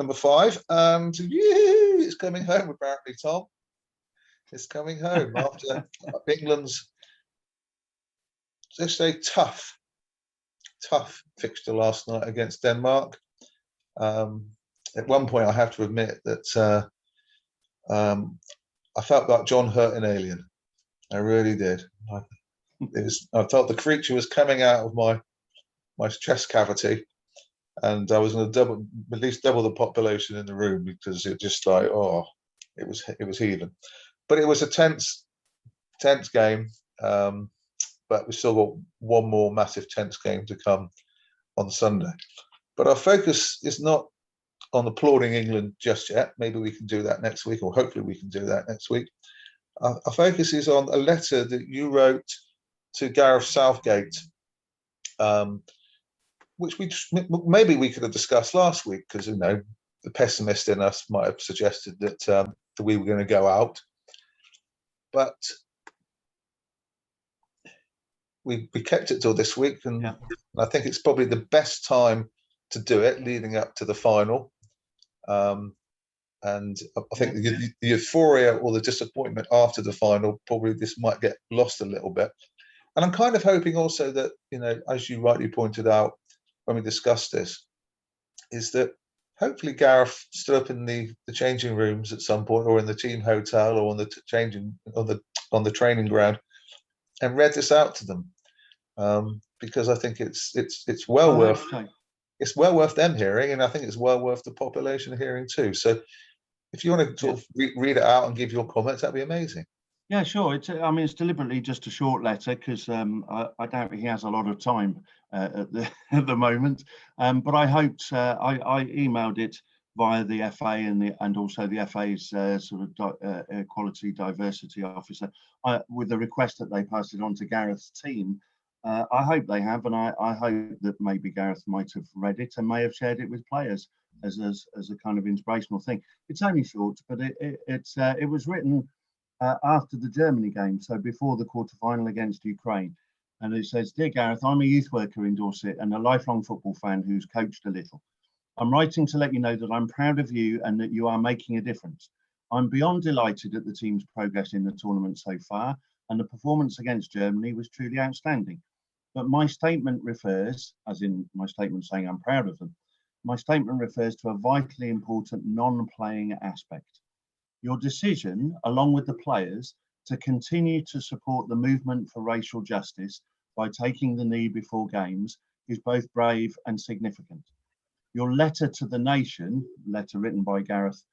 number 5, and it's coming home apparently, Tom. It's coming home after England's just a tough fixture last night against Denmark. At one point, I have to admit that I felt like John hurt an alien. I really did. I felt the creature was coming out of my chest cavity, and I was going to at least double the population in the room, because it just like, it was heaving. But it was a tense game. But we've still got one more massive tense game to come on Sunday. But our focus is not on applauding England just yet. Maybe we can do that next week, or hopefully we can do that next week. Our focus is on a letter that you wrote to Gareth Southgate, which maybe we could have discussed last week, because the pessimist in us might have suggested that we were going to go out, but we kept it till this week, and I think it's probably the best time to do it, leading up to the final. And I think the euphoria or the disappointment after the final, probably this might get lost a little bit. And I'm kind of hoping also that, as you rightly pointed out when we discussed this, is that hopefully Gareth stood up in the changing rooms at some point, or in the team hotel, or on the training ground, and read this out to them, because I think it's well worth them hearing, and I think it's well worth the population hearing too. So if you want to sort of read it out and give your comments, that'd be amazing. Yeah, sure. It's deliberately just a short letter, because I doubt he has a lot of time at the moment. But I hoped I emailed it via the FA and also the FA's equality diversity officer, with the request that they pass it on to Gareth's team. I hope they have, and I hope that maybe Gareth might have read it and may have shared it with players as a kind of inspirational thing. It's only short, but it was written after the Germany game, so before the quarter-final against Ukraine. And it says, "Dear Gareth, I'm a youth worker in Dorset and a lifelong football fan who's coached a little. I'm writing to let you know that I'm proud of you and that you are making a difference. I'm beyond delighted at the team's progress in the tournament so far, and the performance against Germany was truly outstanding. But my statement refers, as in my statement saying I'm proud of them, my statement refers to a vitally important non-playing aspect. Your decision, along with the players, to continue to support the movement for racial justice by taking the knee before games is both brave and significant. Your letter to the nation," letter written by Gareth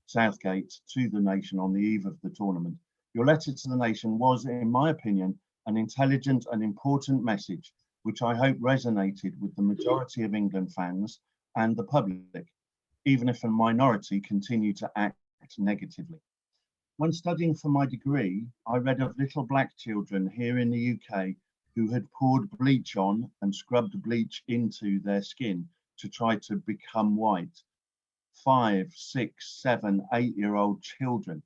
Southgate to the nation on the eve of the tournament, "your letter to the nation was, in my opinion, an intelligent and important message, which I hope resonated with the majority of England fans and the public, even if a minority continue to act negatively. When studying for my degree, I read of little black children here in the UK who had poured bleach on and scrubbed bleach into their skin to try to become white. 5, 6, 7, 8-year-old children.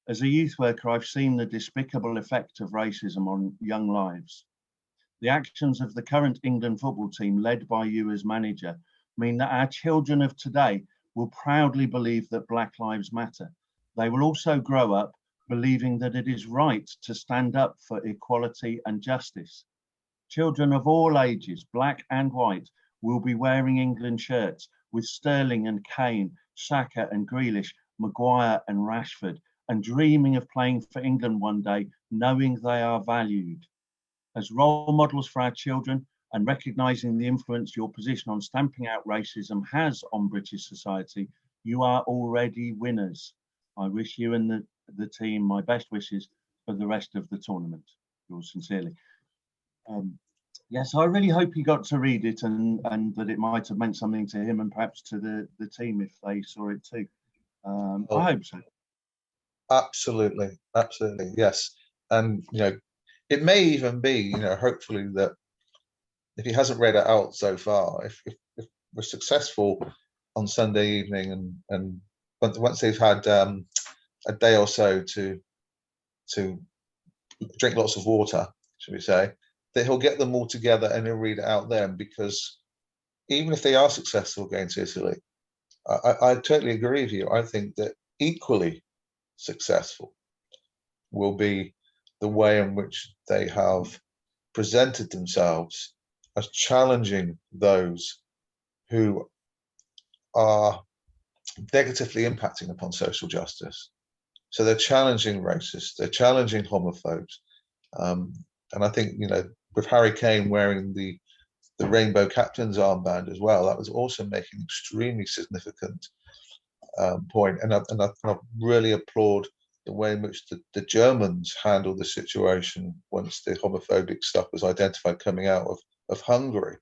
As a youth worker, I've seen the despicable effect of racism on young lives. The actions of the current England football team, led by you as manager, mean that our children of today will proudly believe that Black Lives Matter. They will also grow up believing that it is right to stand up for equality and justice. Children of all ages, black and white, will be wearing England shirts with Sterling and Kane, Saka and Grealish, Maguire and Rashford, and dreaming of playing for England one day, knowing they are valued. As role models for our children, and recognising the influence your position on stamping out racism has on British society, you are already winners. I wish you and the team my best wishes for the rest of the tournament. Yours sincerely." Yes, I really hope he got to read it, and that it might have meant something to him and perhaps to the team if they saw it too. I hope so. Absolutely, yes. And it may even be, hopefully, that if he hasn't read it out so far, if we're successful on Sunday evening, and once they've had a day or so to drink lots of water, should we say, that he'll get them all together and he'll read it out then. Because even if they are successful against Italy, I totally agree with you. I think that equally successful will be the way in which they have presented themselves as challenging those who are negatively impacting upon social justice. So they're challenging racists, they're challenging homophobes. And I think, with Harry Kane wearing the rainbow captain's armband as well, that was also making an extremely significant point. And I really applaud the way in which the Germans handled the situation once the homophobic stuff was identified coming out of Hungary,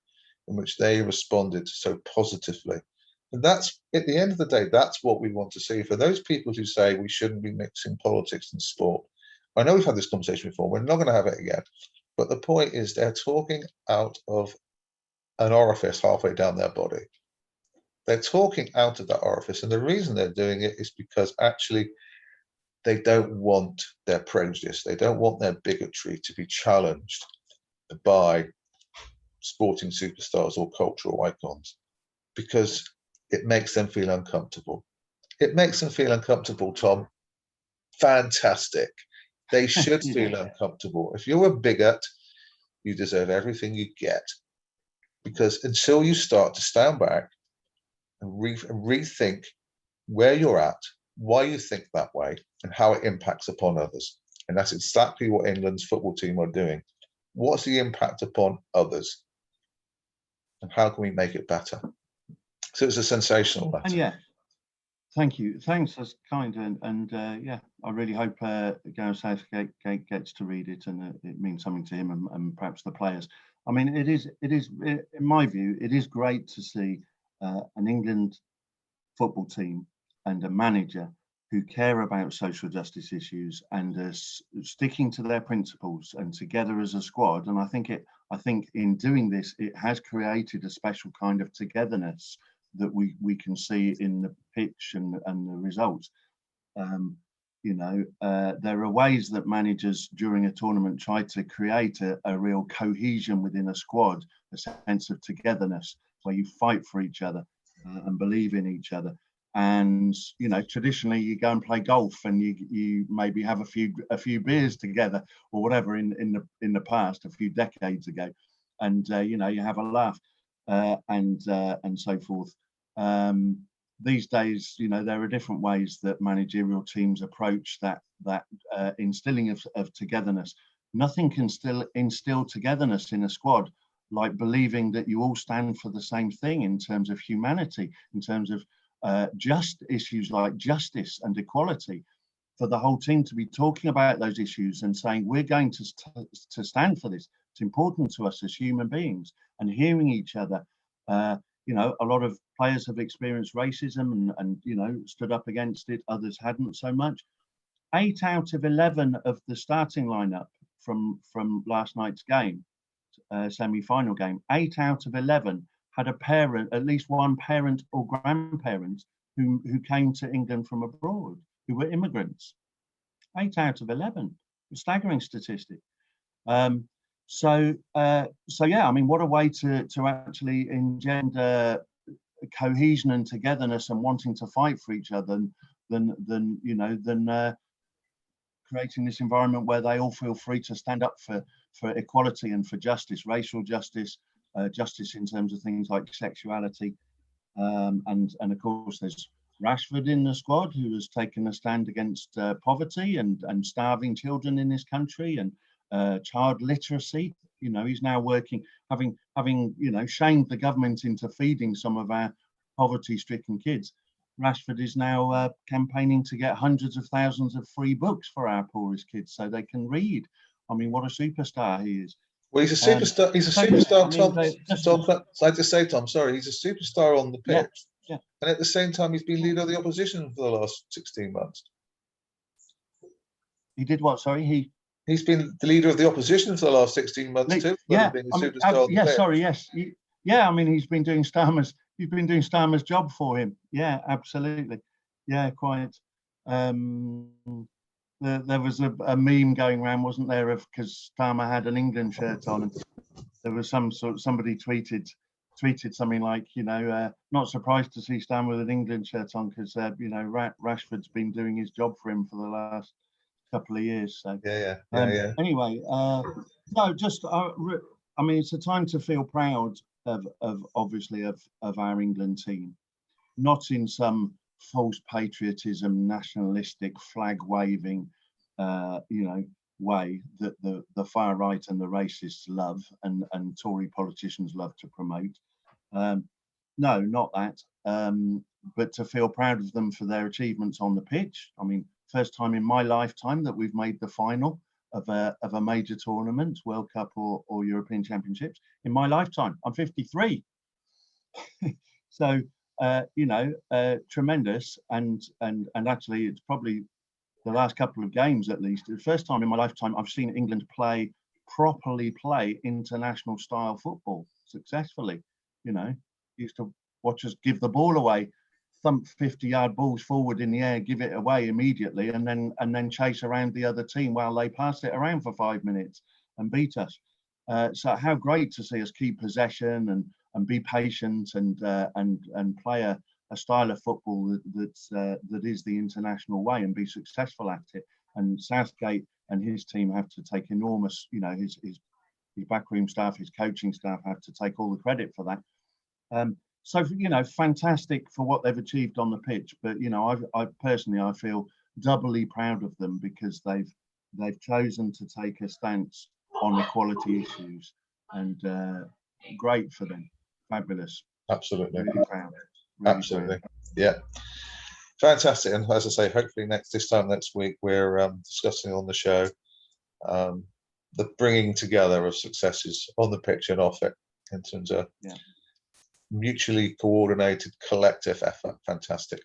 in which they responded so positively. And that's, at the end of the day, that's what we want to see. For those people who say we shouldn't be mixing politics and sport, I know we've had this conversation before, we're not going to have it again. But the point is, they're talking out of an orifice halfway down their body. They're talking out of that orifice. And the reason they're doing it is because actually they don't want their prejudice, they don't want their bigotry to be challenged by sporting superstars or cultural icons, because it makes them feel uncomfortable. It makes them feel uncomfortable, Tom. Fantastic. They should feel uncomfortable. If you're a bigot, you deserve everything you get. Because until you start to stand back and rethink where you're at, why you think that way, and how it impacts upon others. And that's exactly what England's football team are doing. What's the impact upon others? And how can we make it better? So it's a sensational letter. And yeah, thank you. Thanks, that's kind. And yeah, I really hope Gareth Southgate gets to read it, and it means something to him and perhaps the players. I mean, it is, in my view, it is great to see an England football team and a manager who care about social justice issues and are sticking to their principles and together as a squad. And I think in doing this, it has created a special kind of togetherness that we can see in the pitch and the results. There are ways that managers during a tournament try to create a real cohesion within a squad, a sense of togetherness where you fight for each other and believe in each other. And traditionally you go and play golf and you maybe have a few beers together or whatever in the past, a few decades ago, and you have a laugh and so forth. These days, there are different ways that managerial teams approach that instilling of togetherness. Nothing can still instill togetherness in a squad like believing that you all stand for the same thing in terms of humanity, in terms of just issues like justice and equality. For the whole team to be talking about those issues and saying we're going to stand for this. It's important to us as human beings, and hearing each other. A lot of players have experienced racism and stood up against it. Others hadn't so much. 8 out of 11 of the starting lineup from last night's game, semi-final game, 8 out of 11 had a parent, at least one parent or grandparent who came to England from abroad, who were immigrants. 8 out of 11, a staggering statistic. So yeah, I mean, what a way to actually engender cohesion and togetherness and wanting to fight for each other than creating this environment where they all feel free to stand up for equality and for justice, racial justice, justice in terms of things like sexuality, and of course there's Rashford in the squad, who has taken a stand against poverty and starving children in this country and child literacy. He's now working, having shamed the government into feeding some of our poverty-stricken kids. Rashford is now campaigning to get hundreds of thousands of free books for our poorest kids so they can read. I mean, what a superstar he is. Well, he's a superstar. He's a superstar, Tom. I just say, Tom, sorry, he's a superstar on the pitch. Yeah. And at the same time, he's been leader of the opposition for the last 16 months. He did what? Sorry, he's been the leader of the opposition for the last 16 months too. Yeah, being a superstar yeah. I mean, he's been doing Starmer's. You've been doing Starmer's job for him. Yeah, absolutely. Yeah, quite. There was a meme going around, wasn't there, of because Starmer had an England shirt on, and there was somebody tweeted tweeted something like, not surprised to see Stan with an England shirt on because, Rashford's been doing his job for him for the last couple of years. So yeah. Anyway, no, just it's a time to feel proud of obviously of our England team, not in some false patriotism, nationalistic flag waving, way that the far right and the racists love and Tory politicians love to promote. No, not that. But to feel proud of them for their achievements on the pitch. I mean, first time in my lifetime that we've made the final of a major tournament, World Cup or European Championships. In my lifetime, I'm 53. So tremendous, and actually it's probably the last couple of games at least. The first time in my lifetime I've seen England properly play international style football successfully. Used to watch us give the ball away, thump 50-yard balls forward in the air, give it away immediately, and then chase around the other team while they pass it around for 5 minutes and beat us. So how great to see us keep possession and be patient and play a style of football that is the international way and be successful at it. And Southgate and his team have to take enormous, his backroom staff, his coaching staff have to take all the credit for that. So fantastic for what they've achieved on the pitch. But I personally feel doubly proud of them because they've chosen to take a stance on equality issues, and great for them. Fabulous. Absolutely. Really proud. Really Absolutely. proud. Yeah. Fantastic. And as I say, hopefully this time next week we're discussing on the show the bringing together of successes on the pitch and off it in terms of mutually coordinated collective effort. Fantastic.